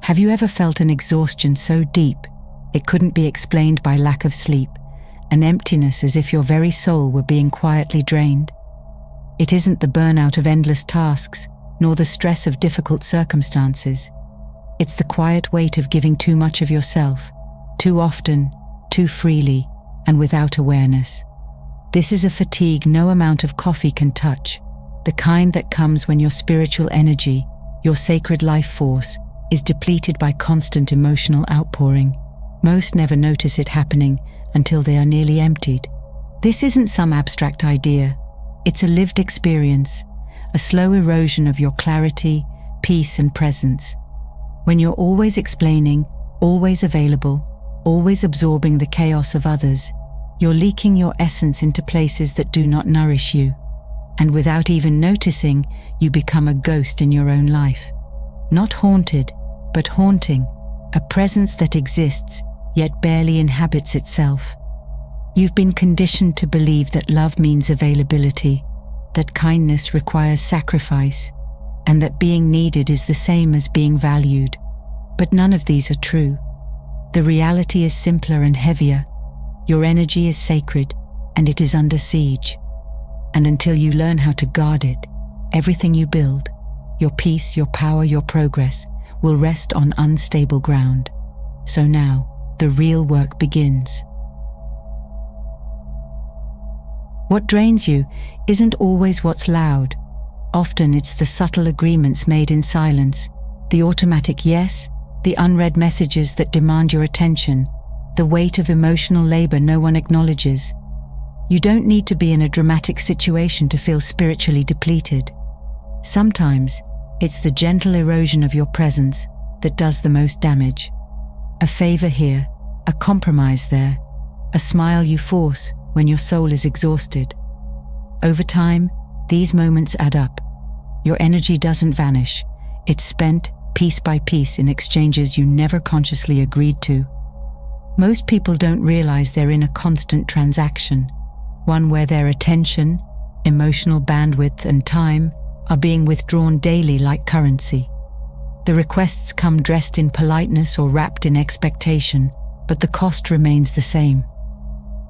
Have you ever felt an exhaustion so deep it couldn't be explained by lack of sleep, an emptiness as if your very soul were being quietly drained? It isn't the burnout of endless tasks, nor the stress of difficult circumstances. It's the quiet weight of giving too much of yourself, too often, too freely, and without awareness. This is a fatigue no amount of coffee can touch, the kind that comes when your spiritual energy, your sacred life force, is depleted by constant emotional outpouring. Most never notice it happening until they are nearly emptied. This isn't some abstract idea. It's a lived experience, a slow erosion of your clarity, peace, and presence. When you're always explaining, always available, always absorbing the chaos of others, you're leaking your essence into places that do not nourish you. And without even noticing, you become a ghost in your own life. Not haunted, but haunting, a presence that exists, yet barely inhabits itself. You've been conditioned to believe that love means availability, that kindness requires sacrifice, and that being needed is the same as being valued. But none of these are true. The reality is simpler and heavier. Your energy is sacred, and it is under siege. And until you learn how to guard it, everything you build, your peace, your power, your progress, will rest on unstable ground. So now, the real work begins. What drains you isn't always what's loud. Often it's the subtle agreements made in silence, the automatic yes, the unread messages that demand your attention, the weight of emotional labor no one acknowledges. You don't need to be in a dramatic situation to feel spiritually depleted. Sometimes, it's the gentle erosion of your presence that does the most damage. A favor here, a compromise there, a smile you force when your soul is exhausted. Over time, these moments add up. Your energy doesn't vanish. It's spent piece by piece in exchanges you never consciously agreed to. Most people don't realize they're in a constant transaction, one where their attention, emotional bandwidth, and time are being withdrawn daily like currency. The requests come dressed in politeness or wrapped in expectation, but the cost remains the same.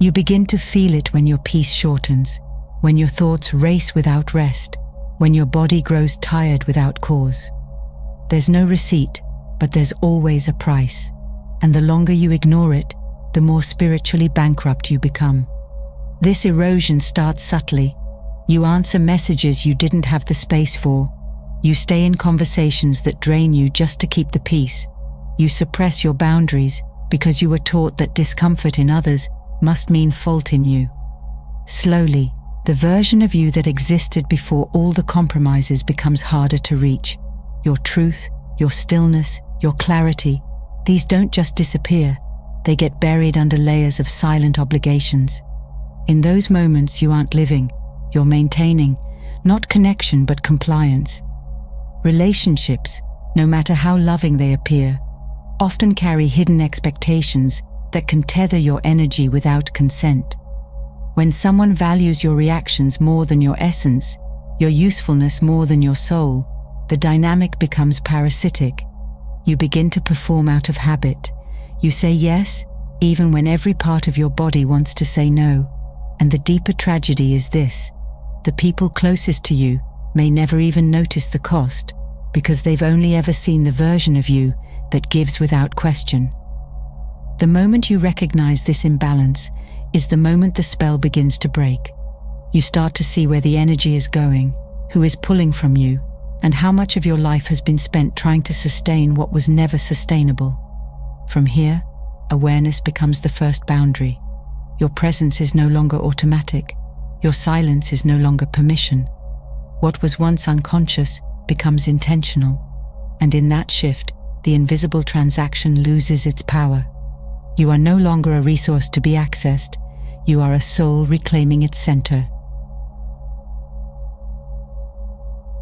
You begin to feel it when your peace shortens, when your thoughts race without rest, when your body grows tired without cause. There's no receipt, but there's always a price, and the longer you ignore it, the more spiritually bankrupt you become. This erosion starts subtly. You answer messages you didn't have the space for. You stay in conversations that drain you just to keep the peace. You suppress your boundaries because you were taught that discomfort in others must mean fault in you. Slowly, the version of you that existed before all the compromises becomes harder to reach. Your truth, your stillness, your clarity, these don't just disappear. They get buried under layers of silent obligations. In those moments you aren't living, you're maintaining, not connection but compliance. Relationships, no matter how loving they appear, often carry hidden expectations that can tether your energy without consent. When someone values your reactions more than your essence, your usefulness more than your soul, the dynamic becomes parasitic. You begin to perform out of habit. You say yes, even when every part of your body wants to say no. And the deeper tragedy is this: the people closest to you may never even notice the cost, because they've only ever seen the version of you that gives without question. The moment you recognize this imbalance is the moment the spell begins to break. You start to see where the energy is going, who is pulling from you, and how much of your life has been spent trying to sustain what was never sustainable. From here, awareness becomes the first boundary. Your presence is no longer automatic. Your silence is no longer permission. What was once unconscious becomes intentional. And in that shift, the invisible transaction loses its power. You are no longer a resource to be accessed. You are a soul reclaiming its center.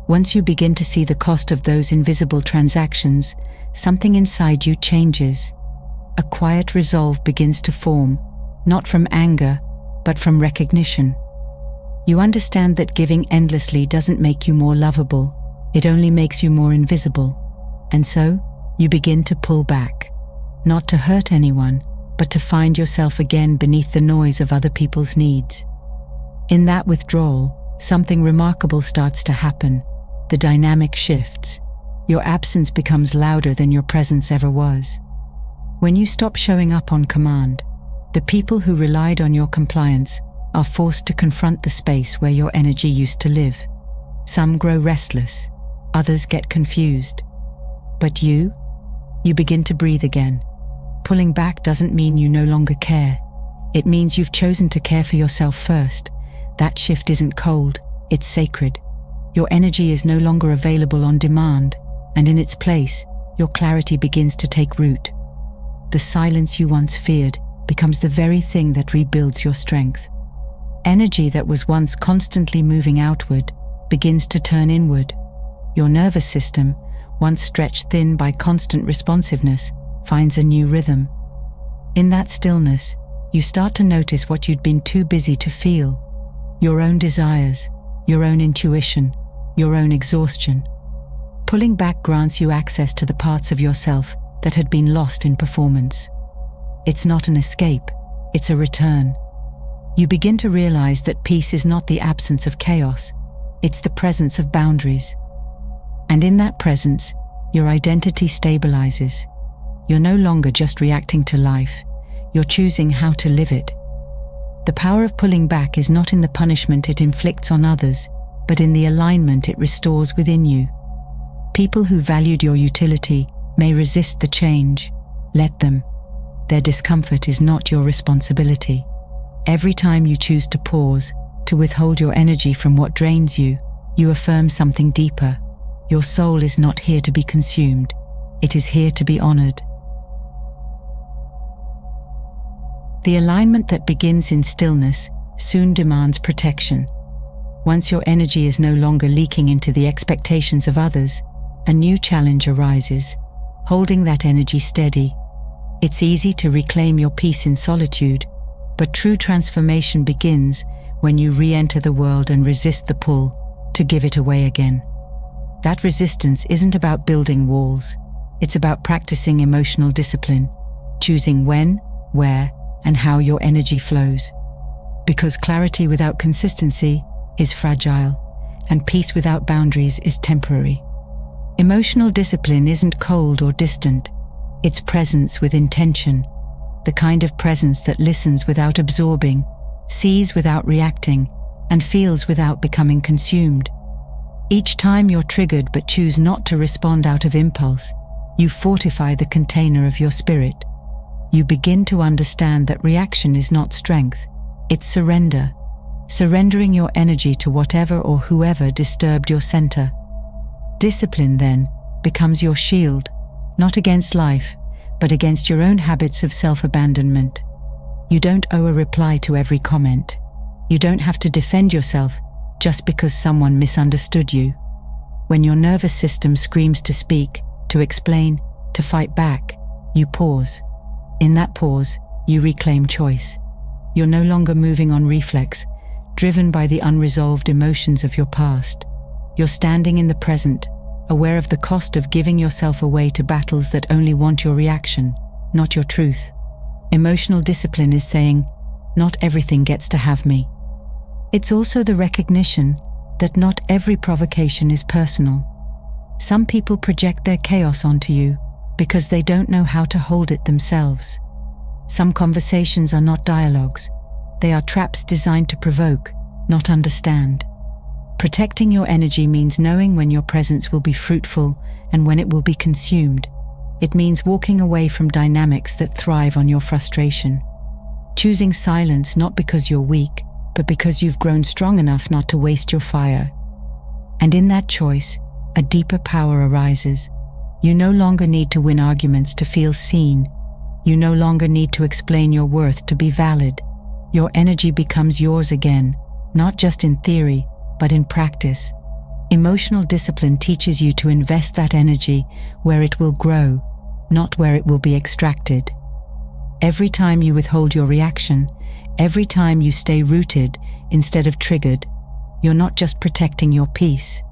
Once you begin to see the cost of those invisible transactions, something inside you changes. A quiet resolve begins to form, not from anger, but from recognition. You understand that giving endlessly doesn't make you more lovable, it only makes you more invisible. And so, You begin to pull back, not to hurt anyone, but to find yourself again beneath the noise of other people's needs. In that withdrawal, something remarkable starts to happen. The dynamic shifts. Your absence becomes louder than your presence ever was. When you stop showing up on command, the people who relied on your compliance are forced to confront the space where your energy used to live. Some grow restless, others get confused. But you begin to breathe again. Pulling back doesn't mean you no longer care. It means you've chosen to care for yourself first. That shift isn't cold, it's sacred. Your energy is no longer available on demand, and in its place, your clarity begins to take root. The silence you once feared becomes the very thing that rebuilds your strength. Energy that was once constantly moving outward begins to turn inward. Your nervous system, once stretched thin by constant responsiveness, finds a new rhythm. In that stillness, you start to notice what you'd been too busy to feel. Your own desires, your own intuition, your own exhaustion. Pulling back grants you access to the parts of yourself that had been lost in performance. It's not an escape, it's a return. You begin to realize that peace is not the absence of chaos, it's the presence of boundaries. And in that presence, your identity stabilizes. You're no longer just reacting to life, you're choosing how to live it. The power of pulling back is not in the punishment it inflicts on others, but in the alignment it restores within you. People who valued your utility may resist the change. Let them. Their discomfort is not your responsibility. Every time you choose to pause, to withhold your energy from what drains you, you affirm something deeper. Your soul is not here to be consumed. It is here to be honored. The alignment that begins in stillness soon demands protection. Once your energy is no longer leaking into the expectations of others, a new challenge arises, holding that energy steady. It's easy to reclaim your peace in solitude, but true transformation begins when you re-enter the world and resist the pull to give it away again. That resistance isn't about building walls. It's about practicing emotional discipline, choosing when, where, and how your energy flows. Because clarity without consistency is fragile, and peace without boundaries is temporary. Emotional discipline isn't cold or distant. It's presence with intention, the kind of presence that listens without absorbing, sees without reacting, and feels without becoming consumed. Each time you're triggered but choose not to respond out of impulse, you fortify the container of your spirit. You begin to understand that reaction is not strength, it's surrender. Surrendering your energy to whatever or whoever disturbed your center. Discipline, then, becomes your shield, not against life, but against your own habits of self-abandonment. You don't owe a reply to every comment. You don't have to defend yourself just because someone misunderstood you. When your nervous system screams to speak, to explain, to fight back, you pause. In that pause, you reclaim choice. You're no longer moving on reflex, driven by the unresolved emotions of your past. You're standing in the present, aware of the cost of giving yourself away to battles that only want your reaction, not your truth. Emotional discipline is saying, not everything gets to have me. It's also the recognition that not every provocation is personal. Some people project their chaos onto you because they don't know how to hold it themselves. Some conversations are not dialogues. They are traps designed to provoke, not understand. Protecting your energy means knowing when your presence will be fruitful and when it will be consumed. It means walking away from dynamics that thrive on your frustration. Choosing silence not because you're weak, but because you've grown strong enough not to waste your fire. And in that choice, a deeper power arises. You no longer need to win arguments to feel seen. You no longer need to explain your worth to be valid. Your energy becomes yours again, not just in theory, but in practice. Emotional discipline teaches you to invest that energy where it will grow, not where it will be extracted. Every time you withhold your reaction, every time you stay rooted instead of triggered, you're not just protecting your peace.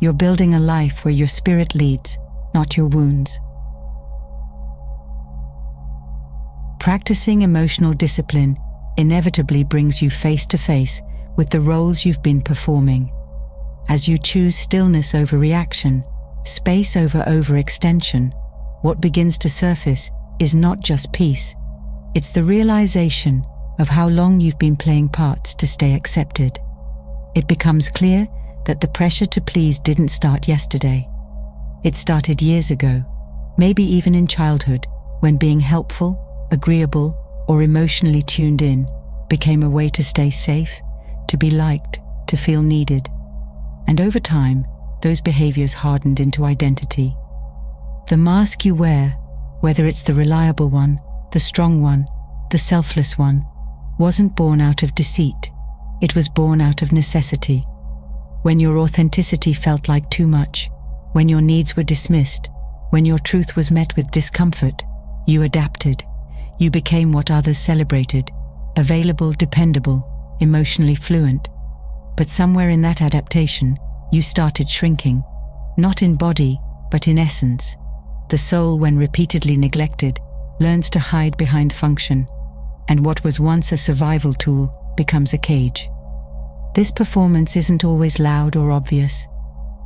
You're building a life where your spirit leads, not your wounds. Practicing emotional discipline inevitably brings you face to face with the roles you've been performing. As you choose stillness over reaction, space over overextension, what begins to surface is not just peace. It's the realization of how long you've been playing parts to stay accepted. It becomes clear that the pressure to please didn't start yesterday. It started years ago, maybe even in childhood, when being helpful, agreeable, or emotionally tuned in became a way to stay safe, to be liked, to feel needed. And over time, those behaviors hardened into identity. The mask you wear, whether it's the reliable one, the strong one, the selfless one, wasn't born out of deceit. It was born out of necessity. When your authenticity felt like too much, when your needs were dismissed, when your truth was met with discomfort, you adapted. You became what others celebrated, available, dependable, emotionally fluent. But somewhere in that adaptation, you started shrinking, not in body, but in essence. The soul, when repeatedly neglected, learns to hide behind function, and what was once a survival tool becomes a cage. This performance isn't always loud or obvious.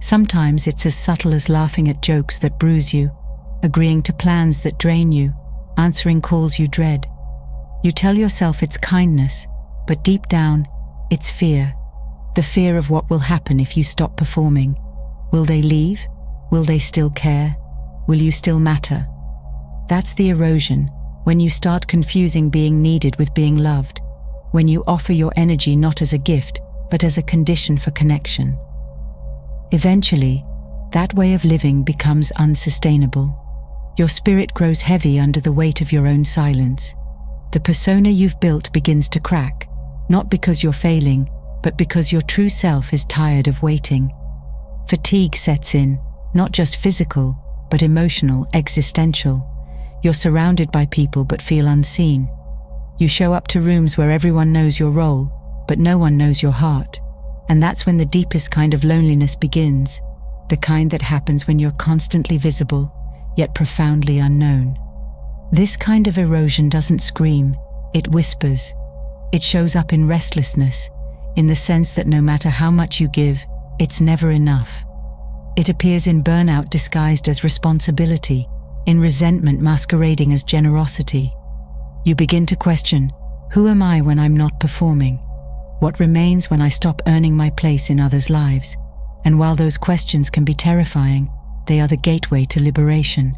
Sometimes it's as subtle as laughing at jokes that bruise you, agreeing to plans that drain you, answering calls you dread. You tell yourself it's kindness, but deep down, it's fear. The fear of what will happen if you stop performing. Will they leave? Will they still care? Will you still matter? That's the erosion, when you start confusing being needed with being loved, when you offer your energy not as a gift, but as a condition for connection. Eventually, that way of living becomes unsustainable. Your spirit grows heavy under the weight of your own silence. The persona you've built begins to crack, not because you're failing, but because your true self is tired of waiting. Fatigue sets in, not just physical, but emotional, existential. You're surrounded by people but feel unseen. You show up to rooms where everyone knows your role, but no one knows your heart. And that's when the deepest kind of loneliness begins, the kind that happens when you're constantly visible, yet profoundly unknown. This kind of erosion doesn't scream, it whispers. It shows up in restlessness, in the sense that no matter how much you give, it's never enough. It appears in burnout disguised as responsibility, in resentment masquerading as generosity. You begin to question, who am I when I'm not performing? What remains when I stop earning my place in others' lives? And while those questions can be terrifying, they are the gateway to liberation.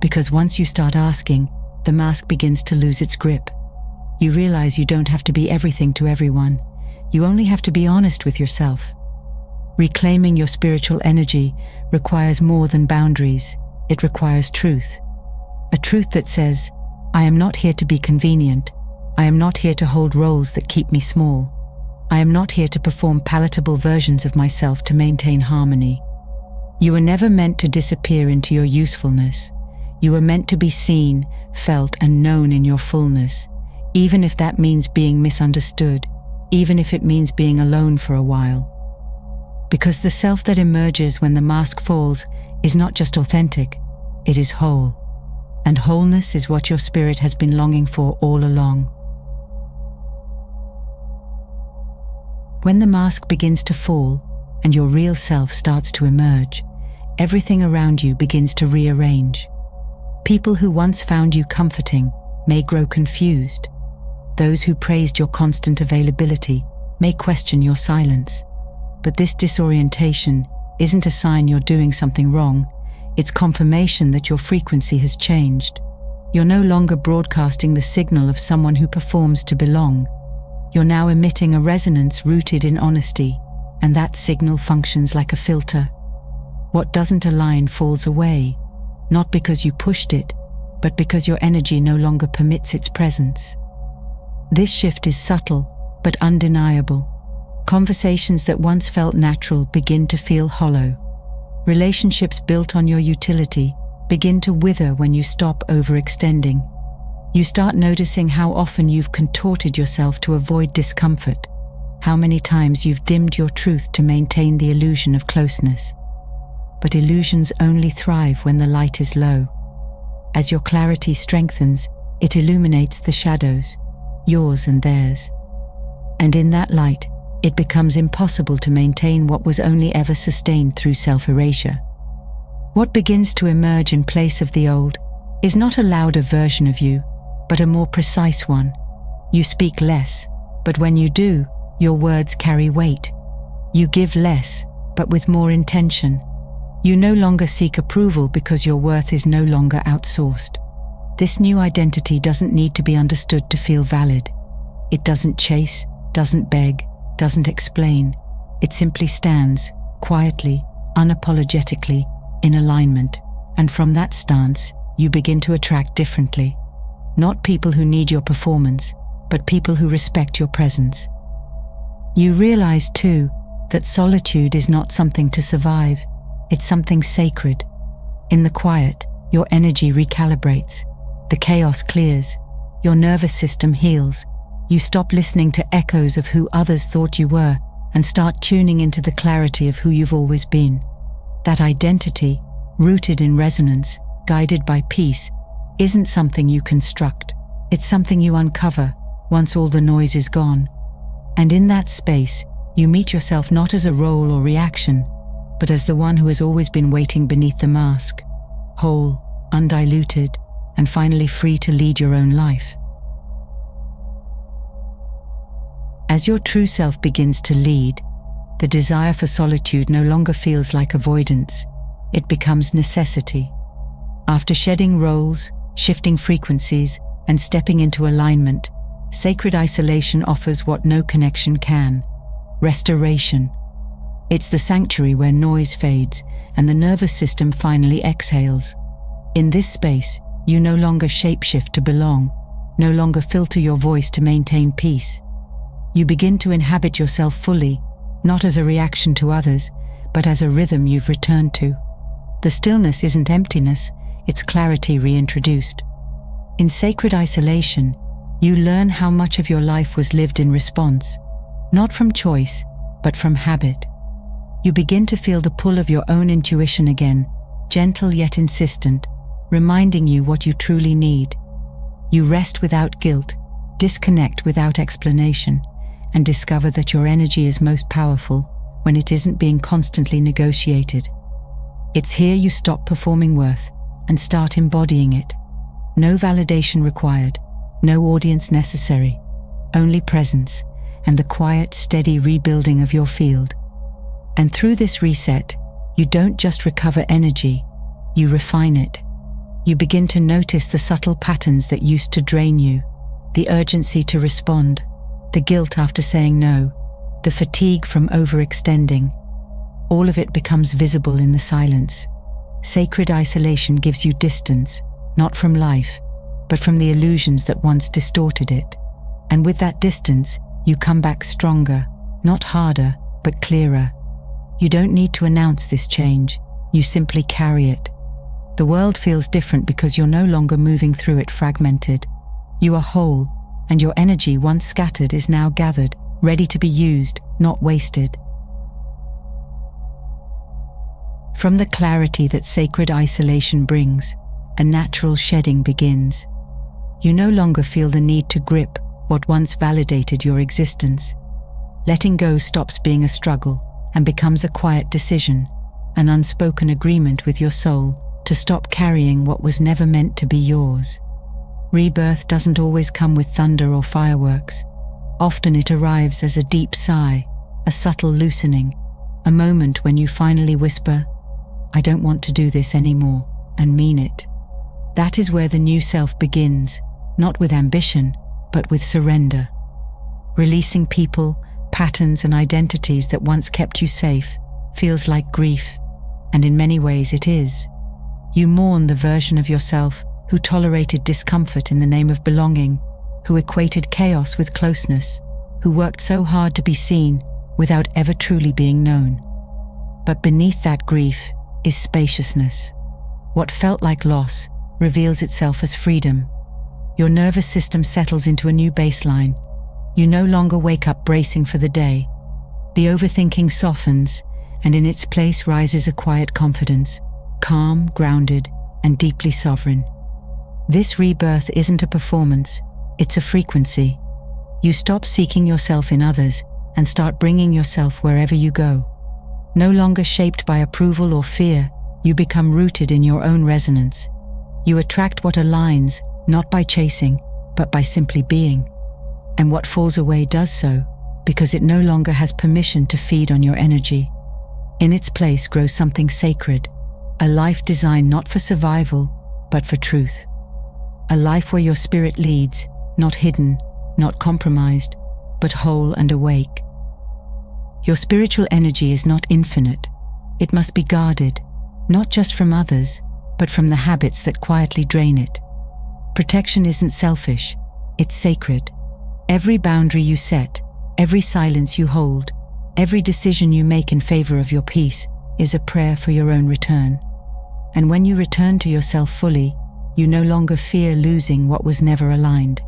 Because once you start asking, the mask begins to lose its grip. You realize you don't have to be everything to everyone. You only have to be honest with yourself. Reclaiming your spiritual energy requires more than boundaries. It requires truth. A truth that says, I am not here to be convenient. I am not here to hold roles that keep me small. I am not here to perform palatable versions of myself to maintain harmony. You were never meant to disappear into your usefulness. You were meant to be seen, felt, and known in your fullness, even if that means being misunderstood, even if it means being alone for a while. Because the self that emerges when the mask falls is not just authentic, it is whole. And wholeness is what your spirit has been longing for all along. When the mask begins to fall and your real self starts to emerge, everything around you begins to rearrange. People who once found you comforting may grow confused. Those who praised your constant availability may question your silence. But this disorientation isn't a sign you're doing something wrong. It's confirmation that your frequency has changed. You're no longer broadcasting the signal of someone who performs to belong. You're now emitting a resonance rooted in honesty, and that signal functions like a filter. What doesn't align falls away, not because you pushed it, but because your energy no longer permits its presence. This shift is subtle, but undeniable. Conversations that once felt natural begin to feel hollow. Relationships built on your utility begin to wither when you stop overextending. You start noticing how often you've contorted yourself to avoid discomfort, how many times you've dimmed your truth to maintain the illusion of closeness. But illusions only thrive when the light is low. As your clarity strengthens, It illuminates the shadows, yours and theirs. And in that light, it becomes impossible to maintain what was only ever sustained through self-erasure. What begins to emerge in place of the old is not a louder version of you, but a more precise one. You speak less, but when you do, your words carry weight. You give less, but with more intention. You no longer seek approval because your worth is no longer outsourced. This new identity doesn't need to be understood to feel valid. It doesn't chase, doesn't beg, doesn't explain. It simply stands, quietly, unapologetically, in alignment. And from that stance, you begin to attract differently. Not people who need your performance, but people who respect your presence. You realize, too, that solitude is not something to survive. It's something sacred. In the quiet, your energy recalibrates. The chaos clears. Your nervous system heals. You stop listening to echoes of who others thought you were and start tuning into the clarity of who you've always been. That identity, rooted in resonance, guided by peace, isn't something you construct. It's something you uncover once all the noise is gone. And in that space, you meet yourself not as a role or reaction, but as the one who has always been waiting beneath the mask, whole, undiluted, and finally free to lead your own life. As your true self begins to lead, the desire for solitude no longer feels like avoidance. It becomes necessity. After shedding roles, shifting frequencies, and stepping into alignment, sacred isolation offers what no connection can: restoration. It's the sanctuary where noise fades and the nervous system finally exhales. In this space, you no longer shapeshift to belong, no longer filter your voice to maintain peace. You begin to inhabit yourself fully, not as a reaction to others, but as a rhythm you've returned to. The stillness isn't emptiness, it's clarity reintroduced. In sacred isolation, you learn how much of your life was lived in response, not from choice, but from habit. You begin to feel the pull of your own intuition again, gentle yet insistent, reminding you what you truly need. You rest without guilt, disconnect without explanation, and discover that your energy is most powerful when it isn't being constantly negotiated. It's here you stop performing worth and start embodying it. No validation required, no audience necessary, only presence and the quiet, steady rebuilding of your field. And through this reset, you don't just recover energy, you refine it. You begin to notice the subtle patterns that used to drain you, the urgency to respond, the guilt after saying no, the fatigue from overextending. All of it becomes visible in the silence. Sacred isolation gives you distance, not from life, but from the illusions that once distorted it. And with that distance, you come back stronger, not harder, but clearer. You don't need to announce this change, you simply carry it. The world feels different because you're no longer moving through it fragmented. You are whole, and your energy once scattered is now gathered, ready to be used, not wasted. From the clarity that sacred isolation brings, a natural shedding begins. You no longer feel the need to grip what once validated your existence. Letting go stops being a struggle and becomes a quiet decision, an unspoken agreement with your soul to stop carrying what was never meant to be yours. Rebirth doesn't always come with thunder or fireworks. Often it arrives as a deep sigh, a subtle loosening, a moment when you finally whisper, "I don't want to do this anymore," and mean it. That is where the new self begins, not with ambition, but with surrender. Releasing people, patterns and identities that once kept you safe feels like grief, and in many ways it is. You mourn the version of yourself who tolerated discomfort in the name of belonging, who equated chaos with closeness, who worked so hard to be seen without ever truly being known. But beneath that grief is spaciousness. What felt like loss reveals itself as freedom. Your nervous system settles into a new baseline. You no longer wake up bracing for the day. The overthinking softens, and in its place rises a quiet confidence, calm, grounded, and deeply sovereign. This rebirth isn't a performance, it's a frequency. You stop seeking yourself in others and start bringing yourself wherever you go. No longer shaped by approval or fear, you become rooted in your own resonance. You attract what aligns, not by chasing, but by simply being. And what falls away does so, because it no longer has permission to feed on your energy. In its place grows something sacred, a life designed not for survival, but for truth. A life where your spirit leads, not hidden, not compromised, but whole and awake. Your spiritual energy is not infinite. It must be guarded, not just from others, but from the habits that quietly drain it. Protection isn't selfish, it's sacred. Every boundary you set, every silence you hold, every decision you make in favor of your peace is a prayer for your own return. And when you return to yourself fully, you no longer fear losing what was never aligned.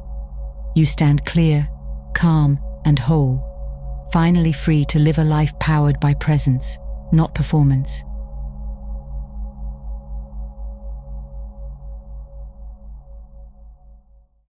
You stand clear, calm, and whole, finally free to live a life powered by presence, not performance.